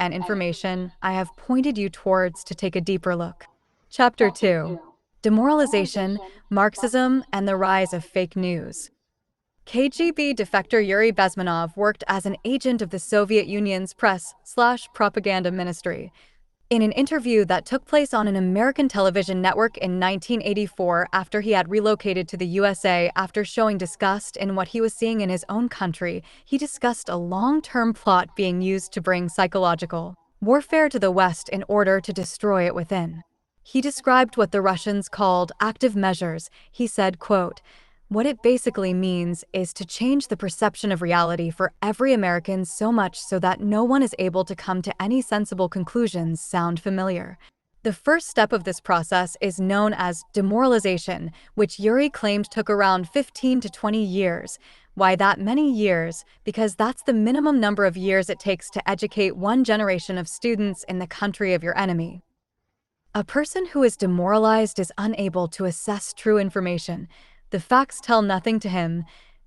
and information I have pointed you towards to take a deeper look. Chapter 2: Demoralization, Marxism, and the Rise of Fake News. KGB defector Yuri Bezmenov worked as an agent of the Soviet Union's press/propaganda ministry. In an interview that took place on an American television network in 1984 after he had relocated to the USA after showing disgust in what he was seeing in his own country, he discussed a long-term plot being used to bring psychological warfare to the West in order to destroy it within. He described what the Russians called active measures. He said, quote, "What it basically means is to change the perception of reality for every American so much so that no one is able to come to any sensible conclusions." Sound familiar? The first step of this process is known as demoralization, which Yuri claimed took around 15 to 20 years. Why that many years? Because that's the minimum number of years it takes to educate one generation of students in the country of your enemy. A person who is demoralized is unable to assess true information. The facts tell nothing to him,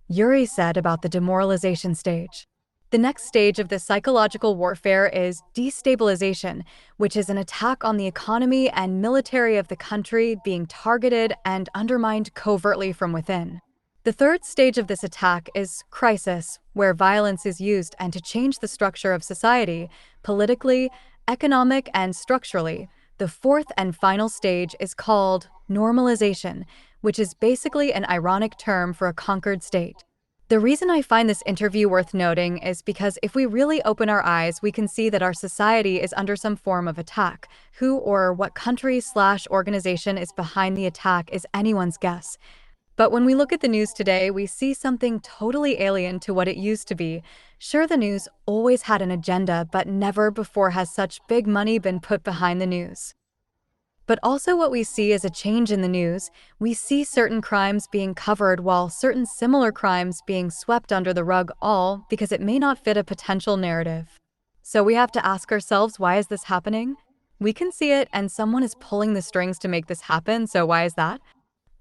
Yuri said about the demoralization stage. The next stage of this psychological warfare is destabilization, which is an attack on the economy and military of the country being targeted and undermined covertly from within. The third stage of this attack is crisis, where violence is used and to change the structure of society, politically, economic, and structurally. The fourth and final stage is called normalization, which is basically an ironic term for a conquered state. The reason I find this interview worth noting is because if we really open our eyes, we can see that our society is under some form of attack. Who or what country/organization is behind the attack is anyone's guess. But when we look at the news today, we see something totally alien to what it used to be. Sure, the news always had an agenda, but never before has such big money been put behind the news. But also what we see is a change in the news. We see certain crimes being covered while certain similar crimes being swept under the rug, all because it may not fit a potential narrative. So we have to ask ourselves, why is this happening? We can see it and someone is pulling the strings to make this happen, so why is that?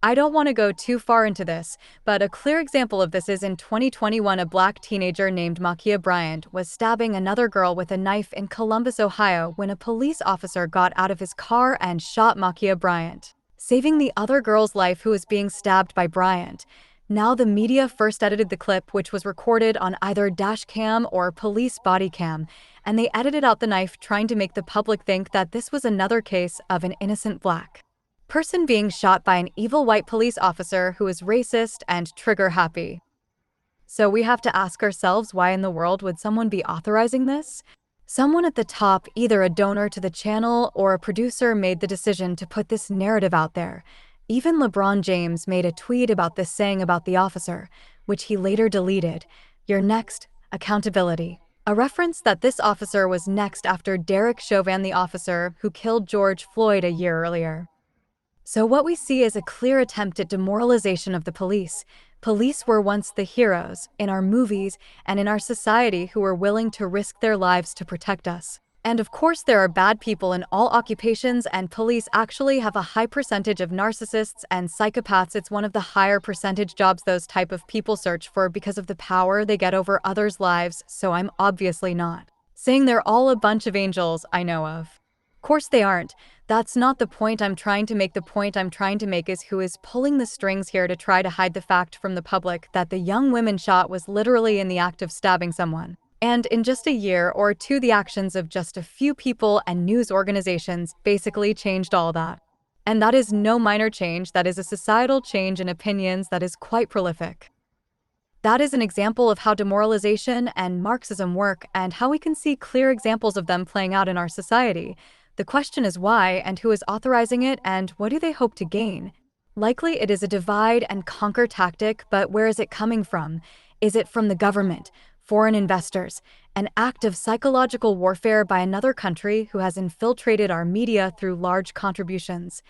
I don't want to go too far into this, but a clear example of this is in 2021, a black teenager named Ma'Khia Bryant was stabbing another girl with a knife in Columbus, Ohio, when a police officer got out of his car and shot Ma'Khia Bryant, saving the other girl's life who was being stabbed by Bryant. Now the media first edited the clip, which was recorded on either dash cam or police body cam, and they edited out the knife, trying to make the public think that this was another case of an innocent black person being shot by an evil white police officer who is racist and trigger-happy. So we have to ask ourselves, why in the world would someone be authorizing this? Someone at the top, either a donor to the channel or a producer, made the decision to put this narrative out there. Even LeBron James made a tweet about this, saying about the officer, which he later deleted, "You're next, accountability." A reference that this officer was next after Derek Chauvin, the officer who killed George Floyd a year earlier. So what we see is a clear attempt at demoralization of the police. Police were once the heroes in our movies and in our society who were willing to risk their lives to protect us. And of course there are bad people in all occupations, and police actually have a high percentage of narcissists and psychopaths. It's one of the higher percentage jobs those type of people search for because of the power they get over others' lives, so I'm obviously not saying they're all a bunch of angels I know of. Of course they aren't. That's not the point I'm trying to make. The point I'm trying to make is who is pulling the strings here to try to hide the fact from the public that the young woman shot was literally in the act of stabbing someone. And in just a year or two, the actions of just a few people and news organizations basically changed all that. And that is no minor change. That is a societal change in opinions that is quite prolific. That is an example of how demoralization and Marxism work and how we can see clear examples of them playing out in our society. The question is why and who is authorizing it and what do they hope to gain? Likely it is a divide and conquer tactic, but where is it coming from? Is it from the government, foreign investors, an act of psychological warfare by another country who has infiltrated our media through large contributions?